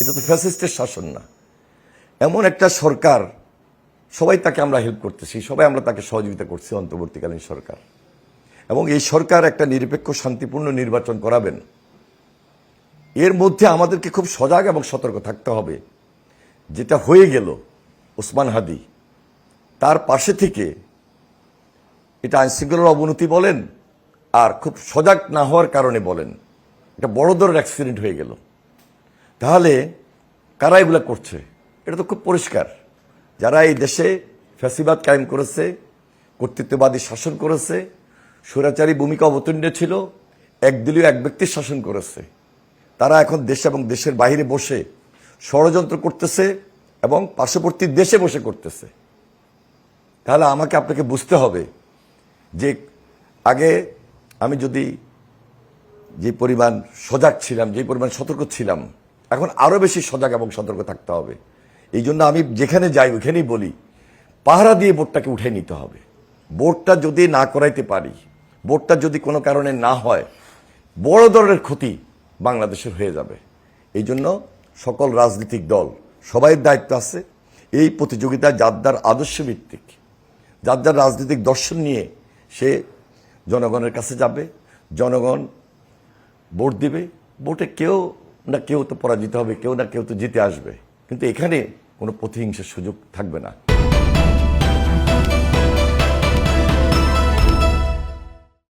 এটা তো ফ্যাসিস্টের শাসন না। এমন একটা সরকার, সবাই তাকে আমরা হেল্প করতেছি, সবাই আমরা তাকে সহযোগিতা করছি, অন্তর্বর্তীকালীন সরকার। এবং এই সরকার একটা নিরপেক্ষ শান্তিপূর্ণ নির্বাচন করাবেন। এর মধ্যে আমাদেরকে খুব সজাগ এবং সতর্ক থাকতে হবে। যেটা হয়ে গেল ওসমান হাদি, তার পাশে থেকে এটা আইনশৃঙ্খলার অবনতি বলেন আর খুব সজাগ না হওয়ার কারণে বলেন, এটা বড় ধরনের অ্যাক্সিডেন্ট হয়ে গেল। তাহলে কারা এগুলা করছে? এটা তো খুব পরিষ্কার। যারা এই দেশে ফ্যাসিবাদ কায়েম করেছে, কর্তৃত্ববাদী শাসন করেছে, স্বৈরাচারী ভূমিকা অবতীর্ণ ছিল, একদলীয় এক ব্যক্তির শাসন করেছে, তারা এখন দেশ এবং দেশের বাইরে বসে ষড়যন্ত্র করতেছে এবং পার্শ্ববর্তী দেশে বসে করতেছে। তাহলে আমাকে আপনাকে বুঝতে হবে যে আগে আমি যদি যে পরিমাণ সজাগ ছিলাম, যে পরিমাণ সতর্ক ছিলাম, এখন আরো বেশি সজাগ এবং সতর্ক থাকতে হবে। এই জন্য আমি যেখানে যাই ওখানেই বলি, পাহারা দিয়ে ভোটটাকে উঠে নিতে হবে। ভোটটা যদি না করাইতে পারি, ভোটটা যদি কোনো কারণে না হয়, বড় ধরনের ক্ষতি বাংলাদেশের হয়ে যাবে। এই জন্য সকল রাজনৈতিক দল সবাইয়ের দায়িত্ব আছে। এই প্রতিযোগিতা যার যার আদর্শ ভিত্তিক, যার যার রাজনৈতিক দর্শন নিয়ে সে জনগণের কাছে যাবে, জনগণ ভোট দিবে। ভোটে কেউ না কেউ তো পরাজিত হবে, কেউ না কেউ তো জিতে আসবে, কিন্তু এখানে কোনো প্রতিহিংসার সুযোগ থাকবে না।